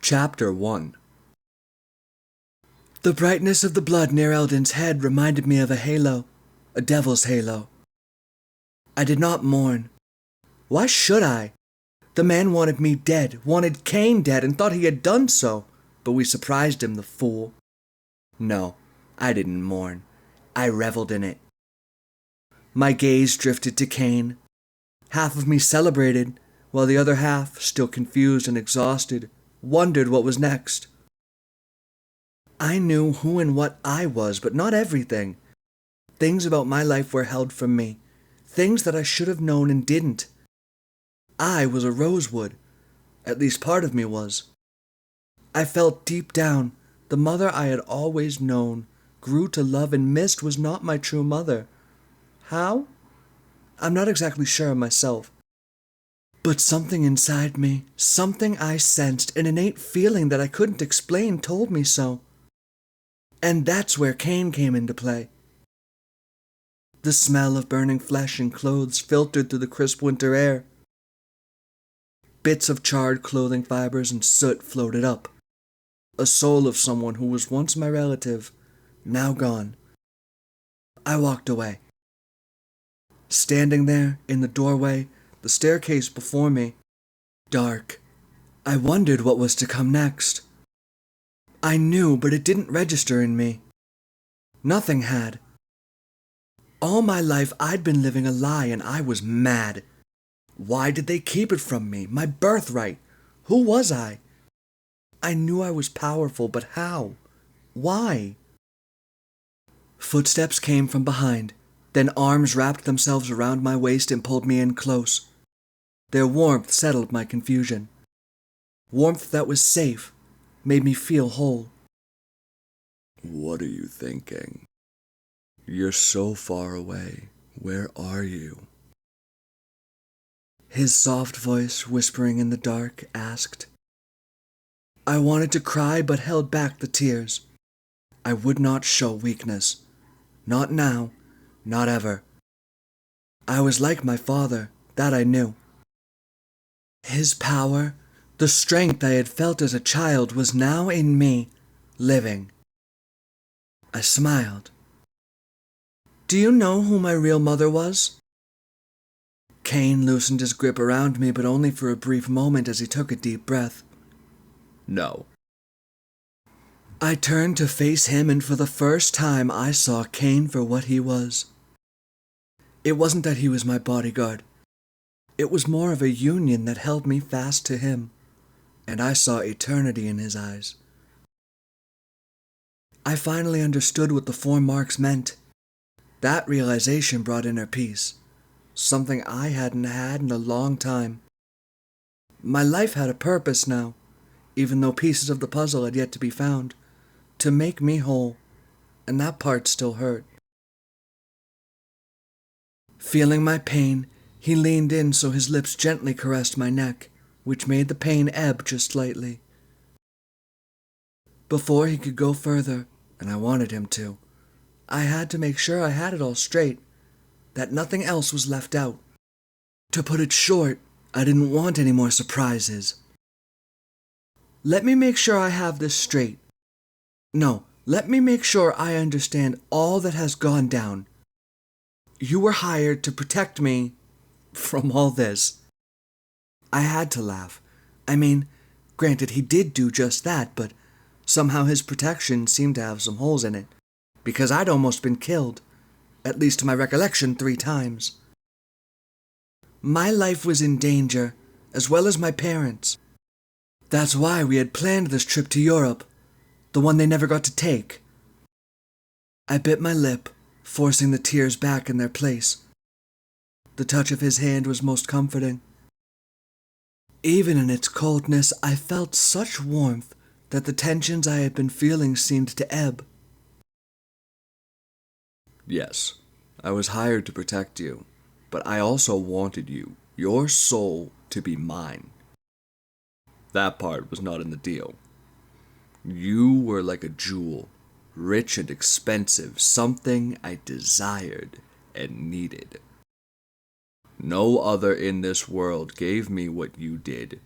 Chapter 1. The brightness of the blood near Eldon's head reminded me of a halo, a devil's halo. I did not mourn. Why should I? The man wanted me dead, wanted Cain dead, and thought he had done so, but we surprised him, the fool. No, I didn't mourn. I reveled in it. My gaze drifted to Cain. Half of me celebrated, while the other half, still confused and exhausted, wondered what was next. I knew who and what I was, but not everything. Things about my life were held from me, things that I should have known and didn't. I was a Rosewood, at least part of me was. I felt deep down the mother I had always known, grew to love and missed was not my true mother. How? I'm not exactly sure myself. But something inside me, something I sensed, an innate feeling that I couldn't explain, told me so. And that's where Cain came into play. The smell of burning flesh and clothes filtered through the crisp winter air. Bits of charred clothing fibers and soot floated up. A soul of someone who was once my relative, now gone. I walked away. Standing there in the doorway, the staircase before me, dark. I wondered what was to come next. I knew, but it didn't register in me. Nothing had. All my life I'd been living a lie and I was mad. Why did they keep it from me? My birthright. Who was I? I knew I was powerful, but how? Why? Footsteps came from behind. Then arms wrapped themselves around my waist and pulled me in close. Their warmth settled my confusion. Warmth that was safe, made me feel whole. What are you thinking? You're so far away. Where are you? His soft voice, whispering in the dark, asked. I wanted to cry but held back the tears. I would not show weakness. Not now, not ever. I was like my father, that I knew. His power, the strength I had felt as a child, was now in me, living. I smiled. Do you know who my real mother was? Cain loosened his grip around me, but only for a brief moment as he took a deep breath. No. I turned to face him, and for the first time I saw Cain for what he was. It wasn't that he was my bodyguard. It was more of a union that held me fast to him, and I saw eternity in his eyes. I finally understood what the 4 marks meant. That realization brought inner peace, something I hadn't had in a long time. My life had a purpose now, even though pieces of the puzzle had yet to be found, to make me whole, and that part still hurt. Feeling my pain, he leaned in so his lips gently caressed my neck, which made the pain ebb just slightly. Before he could go further, and I wanted him to, I had to make sure I had it all straight, that nothing else was left out. To put it short, I didn't want any more surprises. Let me make sure I have this straight. No, let me make sure I understand all that has gone down. You were hired to protect me from all this. I had to laugh. I mean, granted, he did do just that, but somehow his protection seemed to have some holes in it, because I'd almost been killed, at least to my recollection, 3 times. My life was in danger, as well as my parents'. That's why we had planned this trip to Europe, the one they never got to take. I bit my lip, forcing the tears back in their place. The touch of his hand was most comforting. Even in its coldness, I felt such warmth that the tensions I had been feeling seemed to ebb. Yes, I was hired to protect you, but I also wanted you, your soul, to be mine. That part was not in the deal. You were like a jewel, rich and expensive, something I desired and needed. No other in this world gave me what you did,